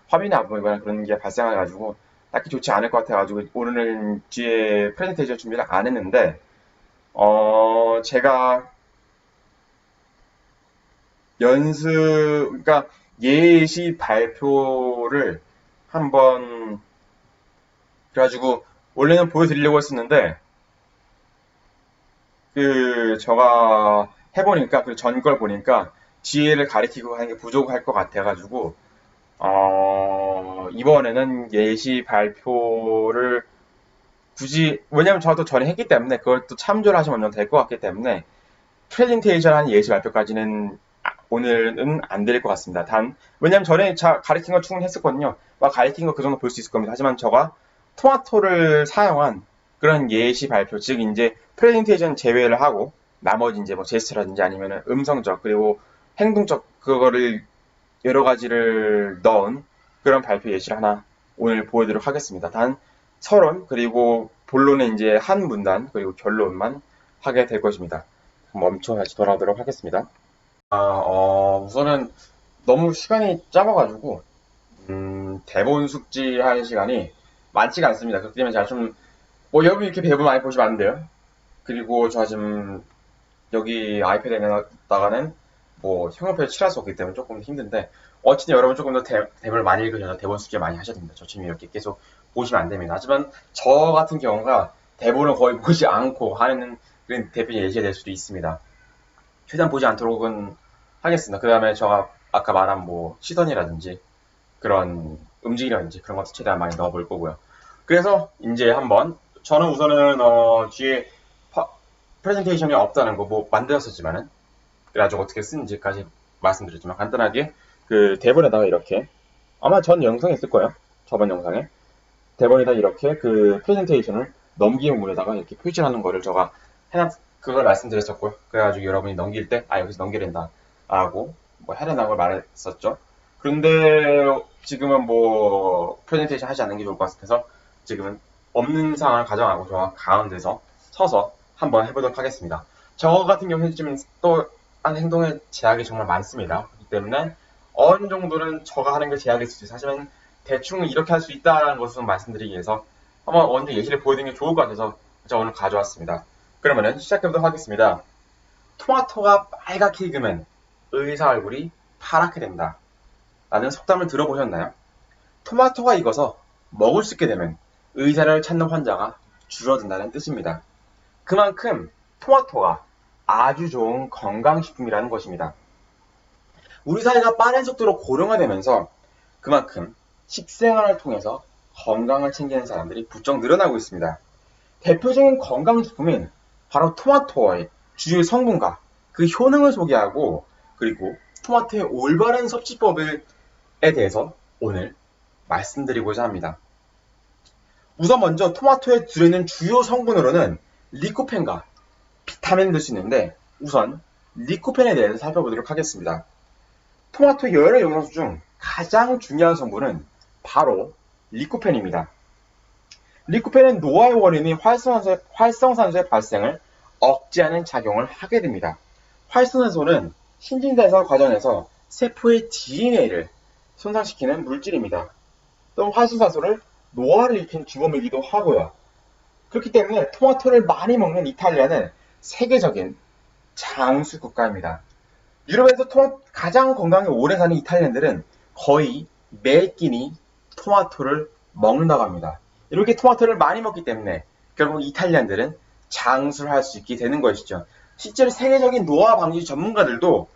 화면이 안 보이거나 그런 게 발생해가지고 딱히 좋지 않을 것 같아가지고 오늘은 뒤에 프레젠테이션 준비를 안 했는데 제가 그러니까 예시 발표를 한번 그래가지고 원래는 보여드리려고 했었는데 제가 해보니까 그 전 걸 보니까 뒤에를 가리키고 하는 게 부족할 것 같아가지고 이번에는 예시 발표를 굳이 왜냐면 저도 전에 했기 때문에 그걸 또 참조를 하시면 될 것 같기 때문에 프레젠테이션 한 예시 발표까지는 오늘은 안 될 것 같습니다. 왜냐면 전에 가리킨 거 충분히 했었거든요. 막 가리킨 거 그 정도 볼 수 있을 겁니다. 하지만 제가 토마토를 사용한 그런 예시 발표, 즉 이제 프레젠테이션 제외를 하고 나머지 이제 뭐 제스처라든지 아니면 음성적 그리고 행동적 그거를 여러 가지를 넣은 그런 발표 예시를 하나 오늘 보여드리도록 하겠습니다. 단 서론 그리고 본론은 이제 한 문단 그리고 결론만 하게 될 것입니다. 멈춰 다시 돌아오도록 하겠습니다. 우선은 너무 시간이 짧아가지고 대본 숙지할 시간이 많지가 않습니다. 그렇기 때문에 제가 좀 여러분 이렇게 대본 많이 보시면 안 돼요. 그리고 제가 지금 여기 아이패드에다가는 형광펜을 칠할 수 없기 때문에 조금 힘든데 어쨌든 여러분 조금 더 대본을 많이 읽으셔서 대본 숙지 많이 하셔야 됩니다. 저처럼 이렇게 계속 보시면 안 됩니다. 하지만 저 같은 경우가 대본을 거의 보지 않고 하는 그런 대표 예시가 될 수도 있습니다. 최대한 보지 않도록은 하겠습니다. 그 다음에 제가 아까 말한 시선이라든지 그런 움직이라든지 그런 것도 최대한 많이 넣어볼 거고요. 그래서 이제 한번 저는 우선은 뒤에 프레젠테이션이 없다는 거 만들었었지만은 그래가지고 어떻게 쓰는지까지 말씀드렸지만 간단하게 그 대본에다가 이렇게 아마 전 영상에 있을 거예요. 저번 영상에 대본에다 이렇게 그 프레젠테이션을 넘기는 문에다가 이렇게 표시하는 거를 제가 그걸 말씀드렸었고요. 그래가지고 여러분이 넘길 때 여기서 넘겨야 된다 라고 해라는 걸 말했었죠. 그런데 지금은 프레젠테이션 하지 않는 게 좋을 것 같아서 지금은 없는 상황을 가정하고 제가 가운데서 서서 한번 해보도록 하겠습니다. 저 같은 경우는 지금 또 한 행동의 제약이 정말 많습니다. 그렇기 때문에 어느 정도는 저가 하는 게 제약일 수도 있어요. 사실은 대충 이렇게 할 수 있다는 것을 말씀드리기 위해서 한번 언제 예시를 보여드리는 게 좋을 것 같아서 제가 오늘 가져왔습니다. 그러면은 시작해보도록 하겠습니다. 토마토가 빨갛게 익으면 의사 얼굴이 파랗게 된다 라는 속담을 들어보셨나요? 토마토가 익어서 먹을 수 있게 되면 의사를 찾는 환자가 줄어든다는 뜻입니다. 그만큼 토마토가 아주 좋은 건강식품이라는 것입니다. 우리 사회가 빠른 속도로 고령화되면서 그만큼 식생활을 통해서 건강을 챙기는 사람들이 부쩍 늘어나고 있습니다. 대표적인 건강식품인 바로 토마토의 주요 성분과 그 효능을 소개하고 그리고 토마토의 올바른 섭취법에 대해서 오늘 말씀드리고자 합니다. 우선 먼저 토마토에 들어있는 주요 성분으로는 리코펜과 비타민을 들 수 있는데 우선 리코펜에 대해서 살펴보도록 하겠습니다. 토마토 여러 영양소 중 가장 중요한 성분은 바로 리코펜입니다. 리코펜은 노화의 원인인 활성산소의 발생을 억제하는 작용을 하게 됩니다. 활성산소는 신진대사 과정에서 세포의 DNA를 손상시키는 물질입니다. 또 활성산소를 노화를 일으키는 주범이기도 하고요. 그렇기 때문에 토마토를 많이 먹는 이탈리아는 세계적인 장수 국가입니다. 유럽에서 가장 건강에 오래 사는 이탈리안들은 거의 매 끼니 토마토를 먹는다고 합니다. 이렇게 토마토를 많이 먹기 때문에 결국 이탈리안들은 장수를 할 수 있게 되는 것이죠. 실제로 세계적인 노화 방지 전문가들도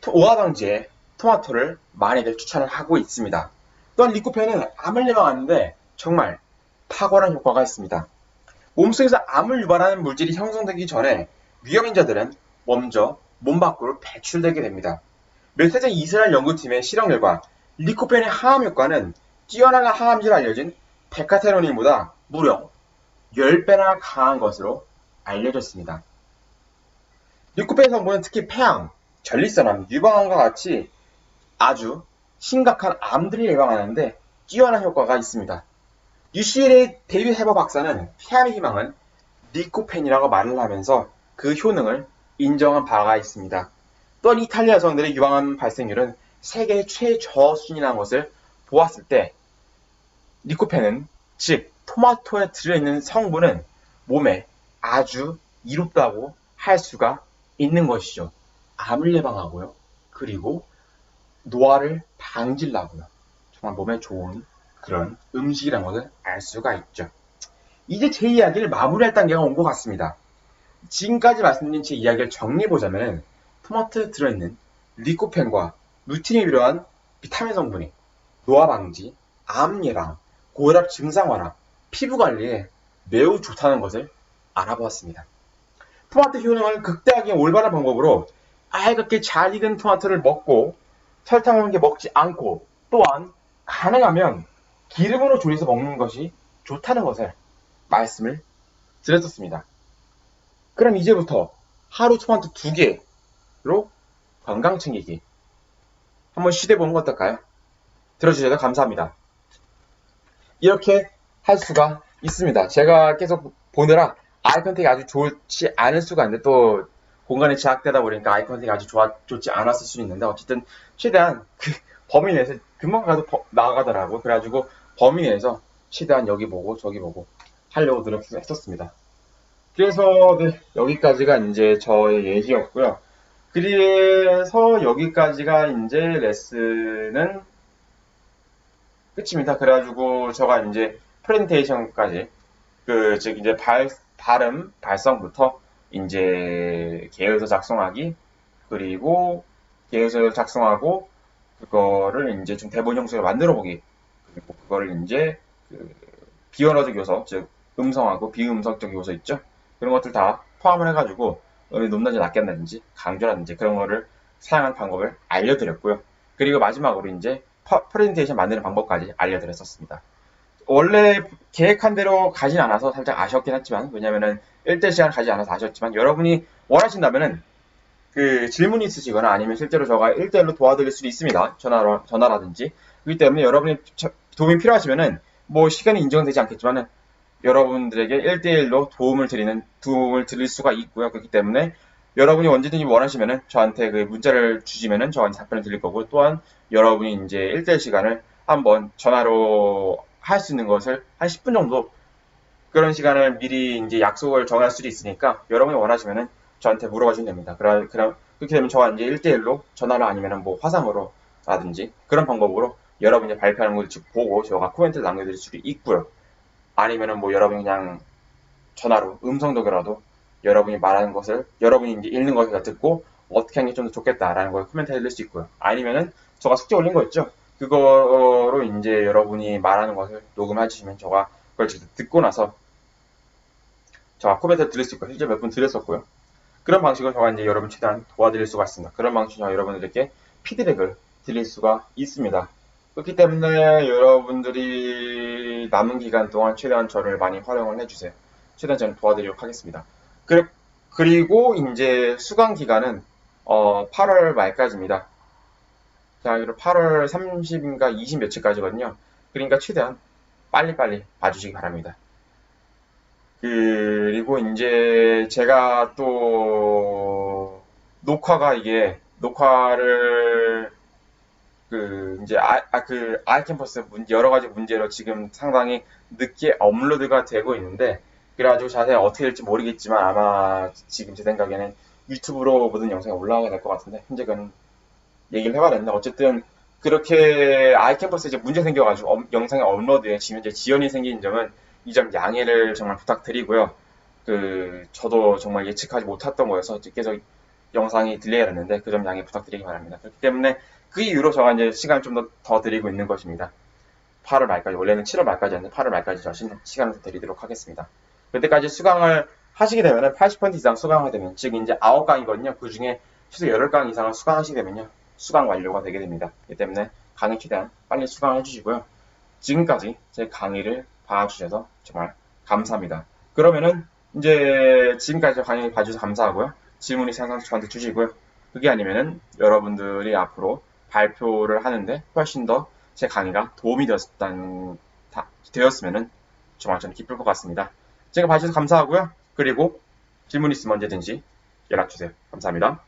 노화 방지에 토마토를 많이들 추천을 하고 있습니다. 또한 리코펜은 암을 예방하는데 정말 탁월한 효과가 있습니다. 몸속에서 암을 유발하는 물질이 형성되기 전에 위험인자들은 먼저 몸 밖으로 배출되게 됩니다. 몇 해 전 이스라엘 연구팀의 실험 결과 리코펜의 항암 효과는 뛰어난 항암제로 알려진 베카테로닌보다 무려 10배나 강한 것으로 알려졌습니다. 리코펜 성분은 특히 폐암, 전립선암, 유방암과 같이 아주 심각한 암들을 예방하는데 뛰어난 효과가 있습니다. UCLA 데이빗 해버 박사는 폐암의 희망은 리코펜이라고 말을 하면서 그 효능을 인정한 바가 있습니다. 또한 이탈리아 여성들의 유방암 발생률은 세계 최저수준이라는 것을 보았을 때 리코펜은 즉 토마토에 들어있는 성분은 몸에 아주 이롭다고 할 수가 있는 것이죠. 암을 예방하고요. 그리고 노화를 방지를 하고요. 정말 몸에 좋은 그런 음식이라는 것을 알 수가 있죠. 이제 제 이야기를 마무리할 단계가 온 것 같습니다. 지금까지 말씀드린 제 이야기를 정리해보자면 토마토에 들어있는 리코펜과 루틴이 필요한 비타민 성분이 노화 방지, 암 예방, 고혈압 증상 완화, 피부 관리에 매우 좋다는 것을 알아보았습니다. 토마토 효능을 극대화하기 올바른 방법으로 빨갛게 잘 익은 토마토를 먹고 설탕을 먹지 않고 또한 가능하면 기름으로 조리해서 먹는 것이 좋다는 것을 말씀을 드렸었습니다. 그럼 이제부터 하루 토마토 2개로 건강 챙기기 한번 시도해보는 거 어떨까요? 들어주셔서 감사합니다. 이렇게 할 수가 있습니다. 제가 계속 보느라 아이 컨택이 아주 좋지 않을 수가 있는데 또 공간이 제약되다 보니까 아이 컨택이 아주 좋지 않았을 수 있는데 어쨌든 최대한 그 범위 내에서 금방 가도 나가더라고요. 그래가지고 범위 내에서 최대한 여기 보고 저기 보고 하려고 노력했었습니다. 그래서 네, 여기까지가 이제 저의 예시였고요. 그래서 여기까지가 이제 레슨은 끝입니다. 그래가지고 제가 이제 프레젠테이션까지 즉 이제 발음 발성부터 이제 계획서 작성하기 그리고 계획서 작성하고 그거를 이제 좀 대본 형식으로 만들어 보기 그리고 그거를 이제 비언어적 요소 즉 음성하고 비음성적 요소 있죠. 그런 것들 다 포함을 해가지고 높낮이 낮게 한다든지 강조라든지 그런 거를 사용하는 방법을 알려드렸고요. 그리고 마지막으로 이제 프레젠테이션 만드는 방법까지 알려드렸었습니다. 원래 계획한 대로 가진 않아서 살짝 아쉬웠긴 했지만 왜냐면은 1대 시간 가지 않아서 아쉬웠지만 여러분이 원하신다면은 그 질문이 있으시거나 아니면 실제로 저가 1대1로 도와드릴 수도 있습니다. 전화라든지. 그렇기 때문에 여러분이 도움이 필요하시면은 뭐 시간이 인정되지 않겠지만은 여러분들에게 1대1로 도움을 드릴 수가 있고요. 그렇기 때문에 여러분이 언제든지 원하시면은 저한테 그 문자를 주시면은 저한테 답변을 드릴 거고 또한 여러분이 이제 1대1 시간을 한번 전화로 할 수 있는 것을 한 10분 정도 그런 시간을 미리 이제 약속을 정할 수도 있으니까 여러분이 원하시면은 저한테 물어보시면 됩니다. 그렇게 되면 저와 이제 1대1로 전화로 아니면은 뭐 화상으로 라든지 그런 방법으로 여러분이 발표하는 걸 보고 제가 코멘트를 남겨드릴 수도 있고요. 아니면은 뭐 여러분이 그냥 전화로 음성적이라도 여러분이 말하는 것을 여러분이 이제 읽는 것을 듣고 어떻게 하는 게 좀 더 좋겠다라는 걸 코멘트 해드릴 수 있고요. 아니면은 제가 숙제 올린 거 있죠? 그거로 이제 여러분이 말하는 것을 녹음해 주시면 제가 그걸 직접 듣고 나서 제가 코멘트 드릴 수 있고 실제 몇 분 드렸었고요. 그런 방식으로 제가 이제 여러분 최대한 도와드릴 수가 있습니다. 그런 방식으로 여러분들께 피드백을 드릴 수가 있습니다. 그렇기 때문에 여러분들이 남은 기간 동안 최대한 저를 많이 활용을 해주세요. 최대한 저는 도와드리도록 하겠습니다. 그리고 이제 수강 기간은 8월 말까지입니다. 자, 8월 30인가 20 며칠까지거든요. 그러니까 최대한 빨리빨리 봐주시기 바랍니다. 그리고 이제 제가 또 녹화를 이제 아이캠퍼스 여러 가지 문제로 지금 상당히 늦게 업로드가 되고 있는데 그래가지고 자세히 어떻게 될지 모르겠지만 아마 지금 제 생각에는 유튜브로 모든 영상이 올라가게 될 것 같은데 현재 그는 얘기를 해봐야 되는데 어쨌든 그렇게 아이캠퍼스에 이제 문제 생겨가지고 영상이 업로드에 지금 이제 지연이 생긴 점은 이 점 양해를 정말 부탁드리고요. 저도 정말 예측하지 못했던 거여서 계속 영상이 딜레이가 됐는데 그 점 양해 부탁드리기 바랍니다. 그렇기 때문에 그 이후로 제가 이제 시간을 좀 더 드리고 있는 것입니다. 8월 말까지, 원래는 7월 말까지였는데 8월 말까지 저 시간을 더 드리도록 하겠습니다. 그때까지 수강을 하시게 되면 80% 이상 수강하게 되면 즉 이제 9강이거든요. 그 중에 최소 8강 이상을 수강하시게 되면요. 수강 완료가 되게 됩니다. 그렇기 때문에 강의 최대한 빨리 수강해 주시고요. 지금까지 제 강의를 봐주셔서 정말 감사합니다. 그러면은 이제 지금까지 강의 봐주셔서 감사하고요. 질문이 생겨서 저한테 주시고요. 그게 아니면은 여러분들이 앞으로 발표를 하는데 훨씬 더 제 강의가 도움이 되었으면은 정말 저는 기쁠 것 같습니다. 제가 봐주셔서 감사하고요. 그리고 질문 있으면 언제든지 연락 주세요. 감사합니다.